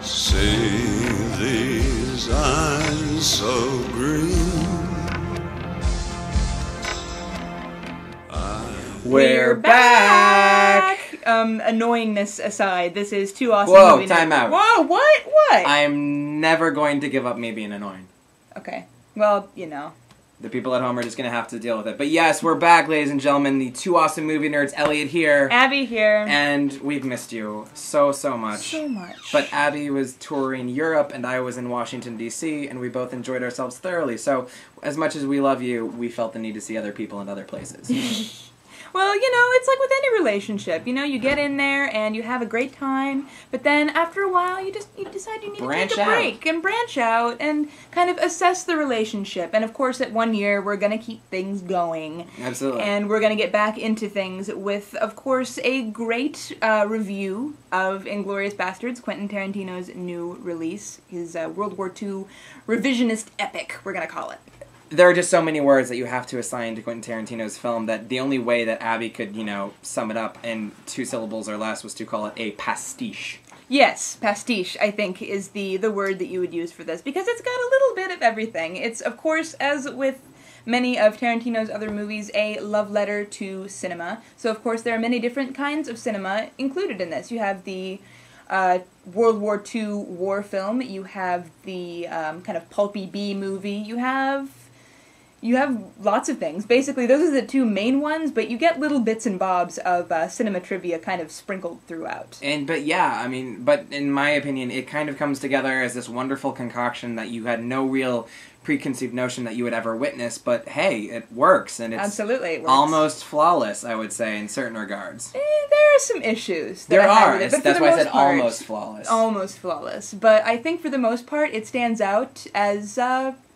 See these eyes so green. We're back! Annoyingness aside, this is Two Awesome Whoa, Movie time Nights. out. Whoa, what? What? I'm never going to give up me being annoying. Okay. Well, you know. The people at home are just going to have to deal with it. But yes, we're back, ladies and gentlemen. The Two Awesome Movie Nerds, Elliot here. Abby here. And we've missed you so much. So much. But Abby was touring Europe, and I was in Washington, D.C., and we both enjoyed ourselves thoroughly. So, as much as we love you, we felt the need to see other people in other places. Well, you know, it's like with any relationship. You know, you get in there and you have a great time, but then after a while you decide you need to take a break and branch out and kind of assess the relationship. And of course, at 1 year, we're going to keep things going. Absolutely. And we're going to get back into things with, of course, a great review of Inglourious Basterds, Quentin Tarantino's new release, his World War II revisionist epic, we're going to call it. There are just so many words that you have to assign to Quentin Tarantino's film that the only way that Abby could, you know, sum it up in 2 syllables or less was to call it a pastiche. Yes, pastiche, I think, is the word that you would use for this, because it's got a little bit of everything. It's, of course, as with many of Tarantino's other movies, a love letter to cinema. So, of course, there are many different kinds of cinema included in this. You have the World War II war film, you have the kind of pulpy B movie, you have lots of things. Basically, those are the 2 main ones, but you get little bits and bobs of cinema trivia kind of sprinkled throughout. But yeah, I mean, but in my opinion, it kind of comes together as this wonderful concoction that you had no real preconceived notion that you would ever witness, but hey, it works, and it's absolutely, it works. Almost flawless, I would say, in certain regards. There are some issues. There are. It, that's why I said almost flawless. Almost flawless. But I think for the most part, it stands out as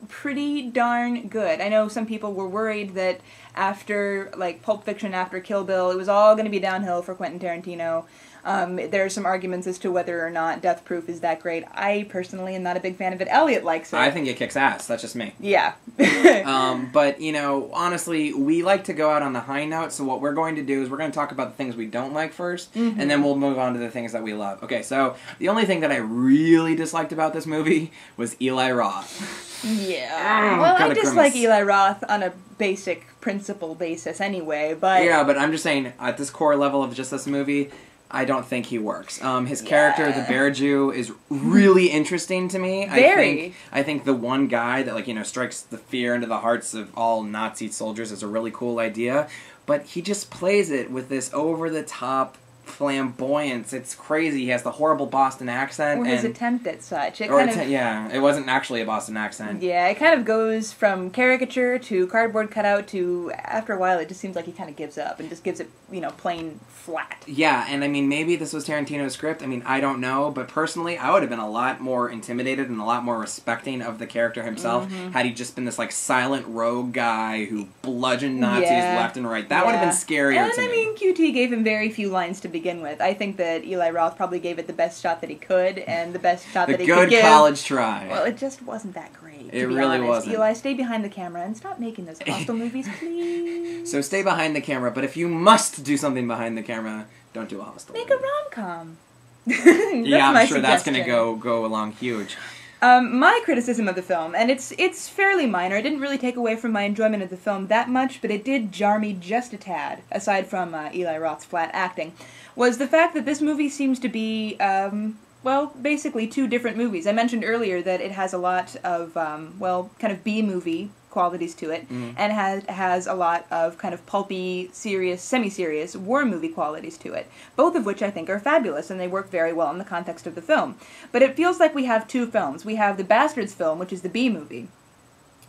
pretty darn good. I know some people were worried that after, like, Pulp Fiction, after Kill Bill, it was all going to be downhill for Quentin Tarantino. There are some arguments as to whether or not Death Proof is that great. I personally am not a big fan of it. Elliot likes it. I think it kicks ass. That's just me. Yeah. But, you know, honestly, we like to go out on the high note, so what we're going to do is we're going to talk about the things we don't like first, and then we'll move on to the things that we love. Okay, so the only thing that I really disliked about this movie was Eli Roth. Yeah. Well, I dislike Eli Roth on a basic principle basis anyway, but... Yeah, but I'm just saying, at this core level of just this movie, I don't think he works. His character, the Bear Jew, is really interesting to me. Very. I think the one guy that, like, you know, strikes the fear into the hearts of all Nazi soldiers is a really cool idea, but he just plays it with this flamboyance. over-the-top flamboyance. It's crazy. He has the horrible Boston accent. Or his attempt at such. It wasn't actually a Boston accent. Yeah, it kind of goes from caricature to cardboard cutout to, after a while, it just seems like he kind of gives up and just gives it, you know, plain flat. Yeah, and I mean, maybe this was Tarantino's script. I mean, I don't know, but personally, I would have been a lot more intimidated and a lot more respecting of the character himself had he just been this, like, silent rogue guy who bludgeoned Nazis left and right. That would have been scarier to me. And, I mean, QT gave him very few lines to begin with. I think that Eli Roth probably gave it the best shot that he could, and the best shot that he could give. The good college try. Well, it just wasn't that great, It really wasn't. Eli, stay behind the camera and stop making those hostile movies, please. So stay behind the camera, but if you must do something behind the camera, don't do a hostile Make movie. a rom-com. Yeah, I'm sure that's going to go along huge. My criticism of the film, and it's fairly minor, it didn't really take away from my enjoyment of the film that much, but it did jar me just a tad, aside from Eli Roth's flat acting, was the fact that this movie seems to be, well, basically 2 different movies. I mentioned earlier that it has a lot of, well, kind of B-movie qualities to it, and has a lot of kind of pulpy, serious, semi-serious war movie qualities to it, both of which I think are fabulous, and they work very well in the context of the film. But it feels like we have 2 films. We have the Bastards film, which is the B-movie,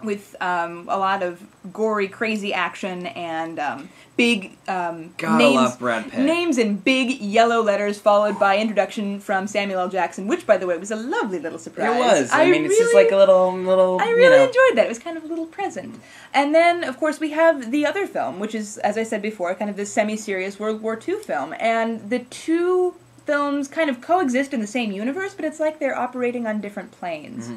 with a lot of gory, crazy action and big names in big yellow letters, followed by introduction from Samuel L. Jackson, which, by the way, was a lovely little surprise. It was. I mean, it's just like a little. I really enjoyed that. It was kind of a little present. And then, of course, we have the other film, which is, as I said before, kind of this semi-serious World War II film, and the 2 films kind of coexist in the same universe, but it's like they're operating on different planes.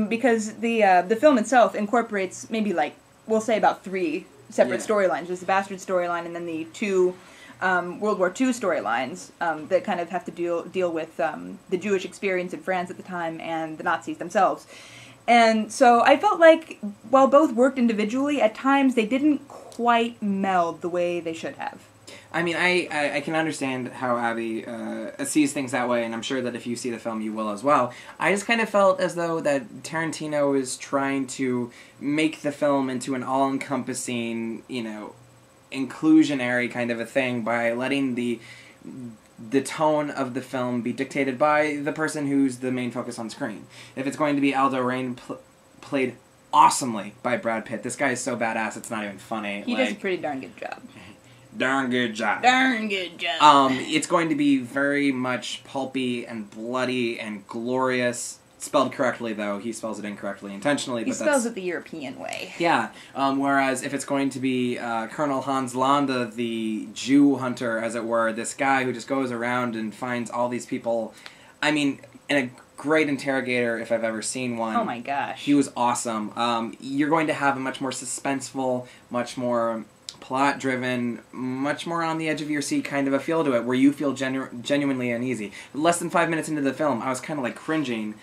Because the film itself incorporates maybe, like, we'll say about 3 separate storylines. There's the Bastard storyline, and then the 2 World War II storylines that kind of have to deal with the Jewish experience in France at the time and the Nazis themselves. And so I felt like, while both worked individually, at times they didn't quite meld the way they should have. I mean, I can understand how Abby sees things that way, and I'm sure that if you see the film, you will as well. I just kind of felt as though that Tarantino is trying to make the film into an all-encompassing, inclusionary kind of a thing by letting the tone of the film be dictated by the person who's the main focus on screen. If it's going to be Aldo Raine played awesomely by Brad Pitt, this guy is so badass it's not even funny. He does a pretty darn good job. Darn good job. Darn good job. It's going to be very much pulpy and bloody and glorious. Spelled correctly, though. He spells it incorrectly intentionally. He spells it the European way. Yeah. Whereas if it's going to be Colonel Hans Landa, the Jew hunter, as it were, this guy who just goes around and finds all these people. I mean, in a great interrogator, if I've ever seen one. Oh my gosh. He was awesome. You're going to have a much more suspenseful, much more plot-driven, much more on the edge of your seat kind of a feel to it, where you feel genuinely uneasy. Less than 5 minutes into the film, I was kind of like cringing.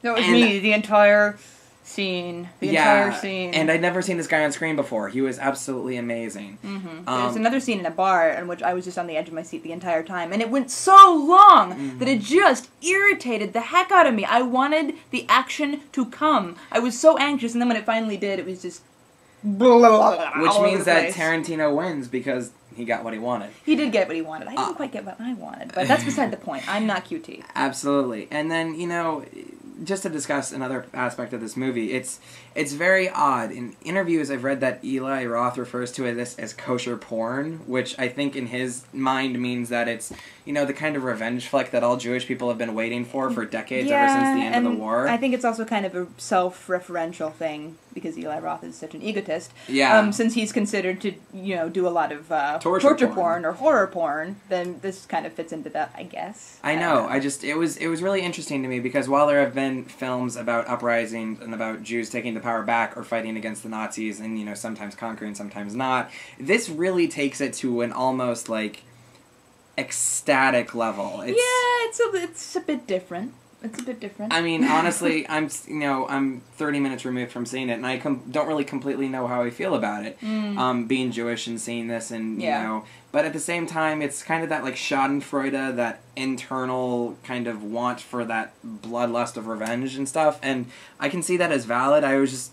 That was me, the entire scene. Entire scene. And I'd never seen this guy on screen before. He was absolutely amazing. Mm-hmm. There's another scene in a bar in which I was just on the edge of my seat the entire time, and it went so long that it just irritated the heck out of me. I wanted the action to come. I was so anxious, and then when it finally did, it was just which means that Tarantino wins because he got what he wanted. He did get what he wanted. I didn't quite get what I wanted, but that's beside the point. I'm not QT. Absolutely. And then, just to discuss another aspect of this movie, it's very odd. In interviews, I've read that Eli Roth refers to this as kosher porn, which I think in his mind means that it's, the kind of revenge flick that all Jewish people have been waiting for decades, ever since the end of the war. I think it's also kind of a self-referential thing, because Eli Roth is such an egotist. Yeah. Since he's considered to, do a lot of torture porn or horror porn, then this kind of fits into that, I guess. I know. It was really interesting to me, because while there have been films about uprisings and about Jews taking the power back or fighting against the Nazis and, sometimes conquering, sometimes not, this really takes it to an almost, ecstatic level. It's a bit different. It's a bit different. I mean, honestly, I'm 30 minutes removed from seeing it, and I don't really completely know how I feel about it. Being Jewish and seeing this, and but at the same time, it's kind of that Schadenfreude, that internal kind of want for that bloodlust of revenge and stuff, and I can see that as valid. I was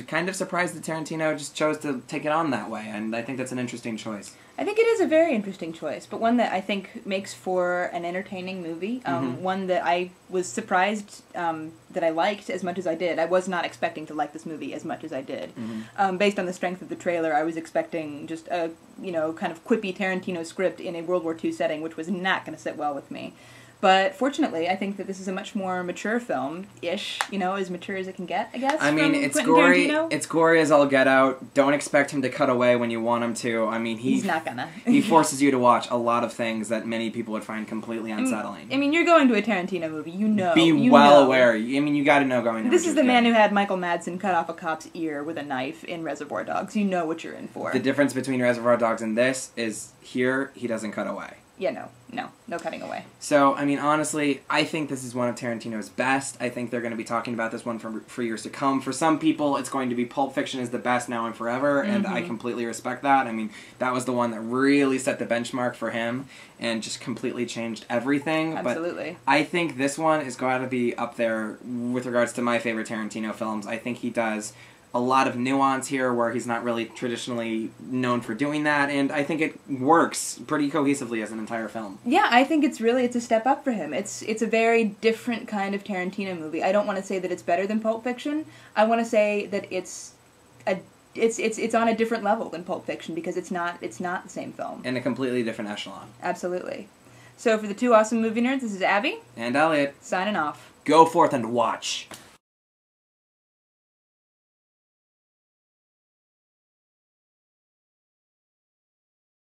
kind of surprised that Tarantino just chose to take it on that way, and I think that's an interesting choice. I think it is a very interesting choice, but one that I think makes for an entertaining movie. One that I was surprised that I liked as much as I did. I was not expecting to like this movie as much as I did. Based on the strength of the trailer, I was expecting just a kind of quippy Tarantino script in a World War II setting, which was not going to sit well with me. But fortunately, I think that this is a much more mature film-ish, as mature as it can get, I guess. I mean, it's gory. It's gory as all get out. Don't expect him to cut away when you want him to. I mean, he's not gonna. He forces you to watch a lot of things that many people would find completely unsettling. I mean, you're going to a Tarantino movie, Be well aware. I mean, you got to know going. This is the man who had Michael Madsen cut off a cop's ear with a knife in Reservoir Dogs. You know what you're in for. The difference between Reservoir Dogs and this is here he doesn't cut away. Yeah, no cutting away. So, I mean, honestly, I think this is one of Tarantino's best. I think they're going to be talking about this one for years to come. For some people, it's going to be Pulp Fiction is the best now and forever, and I completely respect that. I mean, that was the one that really set the benchmark for him and just completely changed everything. Absolutely. But I think this one is going to be up there with regards to my favorite Tarantino films. I think he does a lot of nuance here where he's not really traditionally known for doing that, and I think it works pretty cohesively as an entire film. Yeah, I think it's a step up for him. It's a very different kind of Tarantino movie. I don't want to say that it's better than Pulp Fiction. I want to say that it's on a different level than Pulp Fiction, because it's not the same film. In a completely different echelon. Absolutely. So for the two awesome movie nerds, this is Abby. And Elliot. Signing off. Go forth and watch.